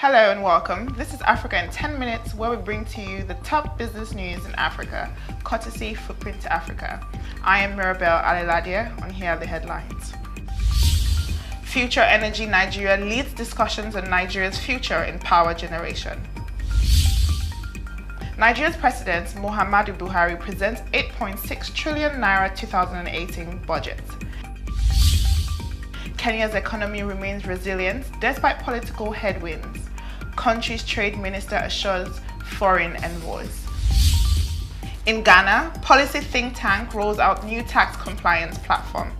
Hello and welcome. This is Africa in 10 minutes, where we bring to you the top business news in Africa, courtesy Footprint to Africa. I am Mirabel Aleladia, and here are the headlines. Future Energy Nigeria leads discussions on Nigeria's future in power generation. Nigeria's President Muhammadu Buhari presents 8.6 trillion naira 2018 budget. Kenya's economy remains resilient despite political headwinds. Country's trade minister assures foreign envoys. In Ghana, policy think tank rolls out new tax compliance platform.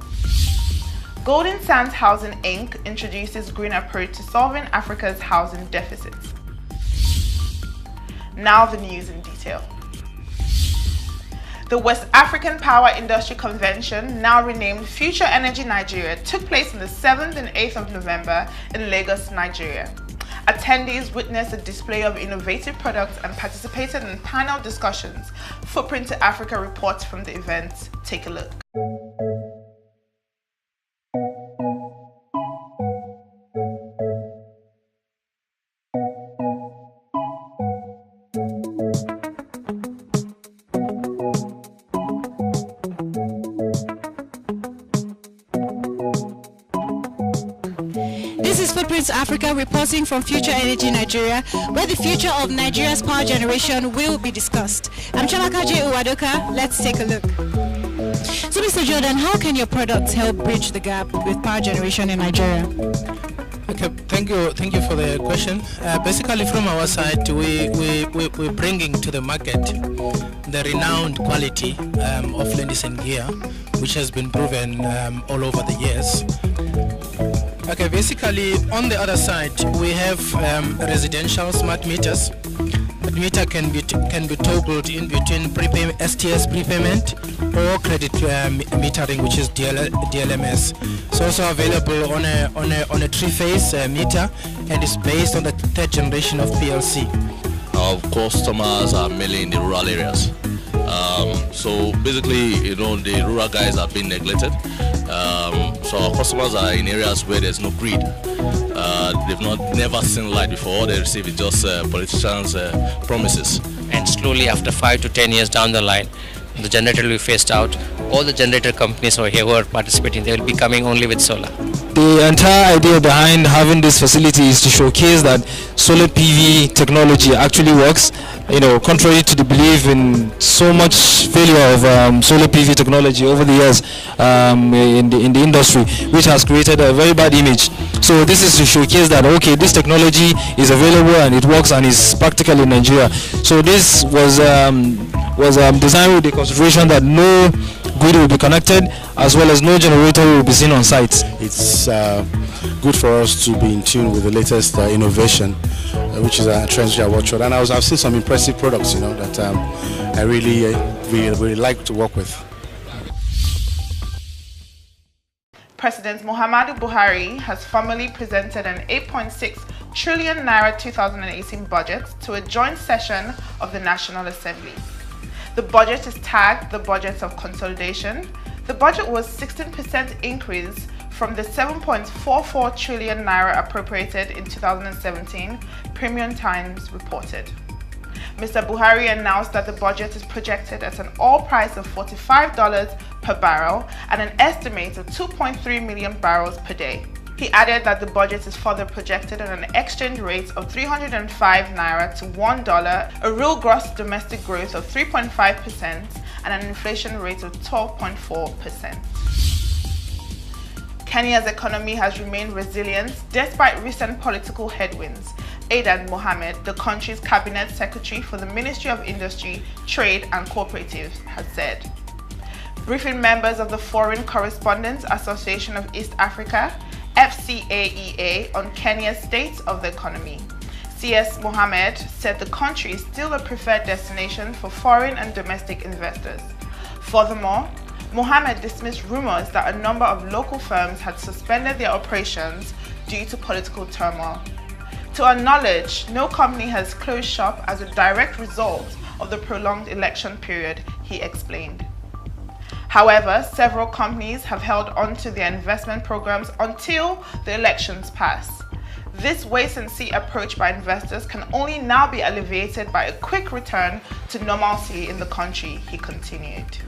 Golden Sands Housing Inc. introduces green approach to solving Africa's housing deficits. Now the news in detail. The West African Power Industry Convention, now renamed Future Energy Nigeria, took place on the 7th and 8th of November in Lagos, Nigeria. Attendees witnessed a display of innovative products and participated in panel discussions. Footprint to Africa reports from the event. Take a look. This is Footprint Africa reporting from Future Energy Nigeria, where the future of Nigeria's power generation will be discussed. I'm Chamakaje Uwadoka. Let's take a look. So, Mr. Jordan, how can your products help bridge the gap with power generation in Nigeria? Okay, thank you for the question. Basically, from our side, we're bringing to the market the renowned quality of ladies and gear, which has been proven all over the years. Okay, basically on the other side we have residential smart meters. The meter can be toggled in between STS prepayment or credit metering, which is DLMS. It's also available on a three-phase meter, and is based on the third generation of PLC. Our customers are mainly in the rural areas. So basically, the rural guys are being neglected. So our customers are in areas where there's no grid. They've never seen light before. All they receive is just politicians' promises. And slowly, after 5 to 10 years down the line, the generator will be phased out. All the generator companies over here who are participating, they will be coming only with solar. The entire idea behind having this facility is to showcase that solar PV technology actually works. Contrary to the belief in so much failure of solar PV technology over the years in the industry, which has created a very bad image. So this is to showcase that, okay, this technology is available and it works and is practical in Nigeria. So this was designed with the consideration that no grid will be connected, as well as no generator will be seen on site. It's good for us to be in tune with the latest innovation, which is a trend I watch on. And I've seen some impressive products, that I really like to work with. President Muhammadu Buhari has formally presented an 8.6 trillion naira 2018 budget to a joint session of the National Assembly. The budget is tagged the budget of consolidation. The budget was 16% increase from the 7.44 trillion naira appropriated in 2017, Premium Times reported. Mr. Buhari announced that the budget is projected at an oil price of $45 per barrel and an estimate of 2.3 million barrels per day. He added that the budget is further projected at an exchange rate of 305 naira to $1, a real gross domestic growth of 3.5%, and an inflation rate of 12.4%. Kenya's economy has remained resilient despite recent political headwinds. Aidan Mohammed, the country's cabinet secretary for the Ministry of Industry, Trade and Cooperatives, has said. Briefing members of the Foreign Correspondents Association of East Africa, FCAEA, on Kenya's state of the economy. CS Mohammed said the country is still a preferred destination for foreign and domestic investors. Furthermore, Mohammed dismissed rumors that a number of local firms had suspended their operations due to political turmoil. To our knowledge, no company has closed shop as a direct result of the prolonged election period, he explained. However, several companies have held on to their investment programs until the elections pass. This wait-and-see approach by investors can only now be alleviated by a quick return to normalcy in the country, he continued.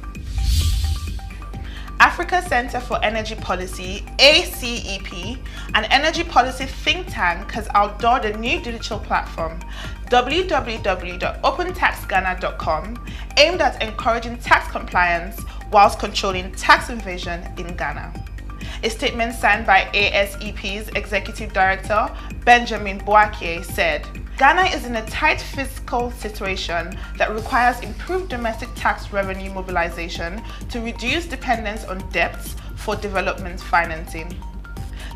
Africa Center for Energy Policy, ACEP, an energy policy think tank, has outdoored a new digital platform, www.opentaxghana.com, aimed at encouraging tax compliance whilst controlling tax evasion in Ghana. A statement signed by ASEP's Executive Director, Benjamin Boakie, said, Ghana is in a tight fiscal situation that requires improved domestic tax revenue mobilization to reduce dependence on debts for development financing.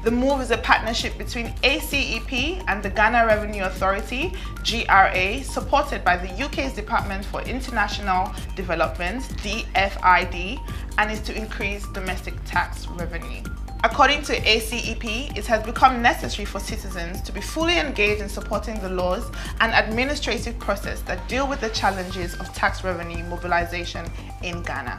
The move is a partnership between ACEP and the Ghana Revenue Authority, GRA, supported by the UK's Department for International Development, DFID, and is to increase domestic tax revenue. According to ACEP, it has become necessary for citizens to be fully engaged in supporting the laws and administrative process that deal with the challenges of tax revenue mobilization in Ghana.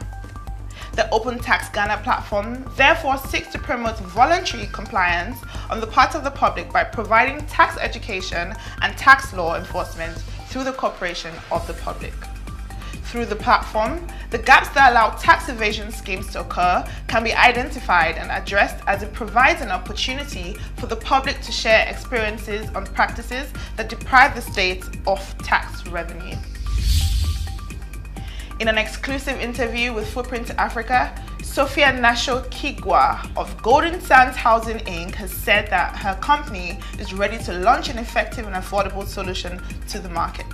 The Open Tax Ghana platform therefore seeks to promote voluntary compliance on the part of the public by providing tax education and tax law enforcement through the cooperation of the public. Through the platform, the gaps that allow tax evasion schemes to occur can be identified and addressed, as it provides an opportunity for the public to share experiences on practices that deprive the state of tax revenue. In an exclusive interview with Footprint Africa, Sophia Nasho Kigwa of Golden Sands Housing Inc. has said that her company is ready to launch an effective and affordable solution to the market,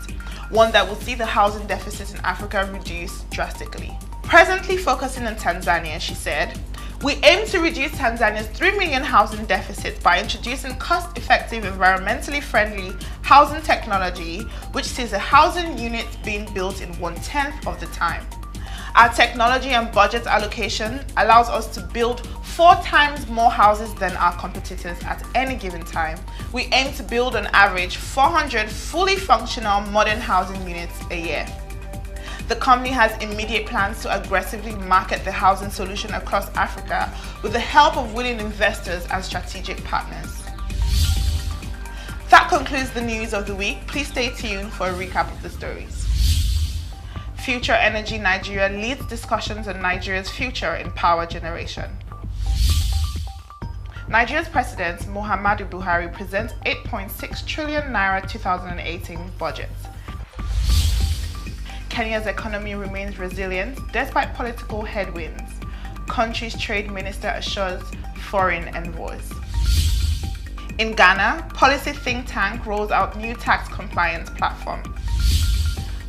one that will see the housing deficit in Africa reduce drastically. Presently focusing on Tanzania, she said, we aim to reduce Tanzania's 3 million housing deficit by introducing cost-effective, environmentally friendly housing technology, which sees a housing unit being built in 1/10 of the time. Our technology and budget allocation allows us to build 4 times more houses than our competitors at any given time. We aim to build on average 400 fully functional modern housing units a year. The company has immediate plans to aggressively market the housing solution across Africa with the help of willing investors and strategic partners. That concludes the news of the week. Please stay tuned for a recap of the stories. Future Energy Nigeria leads discussions on Nigeria's future in power generation. Nigeria's President Muhammadu Buhari presents 8.6 trillion naira 2018 budget. Kenya's economy remains resilient despite political headwinds. Country's trade minister assures foreign envoys. In Ghana, policy think tank rolls out new tax compliance platform.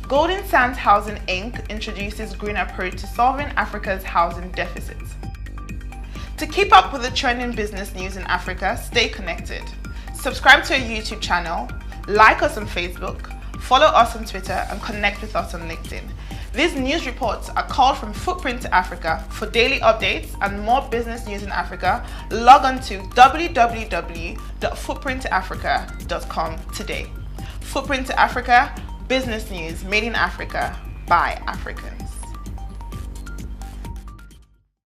Golden Sands Housing Inc. introduces green approach to solving Africa's housing deficits. To keep up with the trending business news in Africa, stay connected. Subscribe to our YouTube channel, like us on Facebook, follow us on Twitter, and connect with us on LinkedIn. These news reports are called from Footprint Africa. For daily updates and more business news in Africa, log on to www.footprintafrica.com today. Footprint Africa, business news made in Africa by Africans.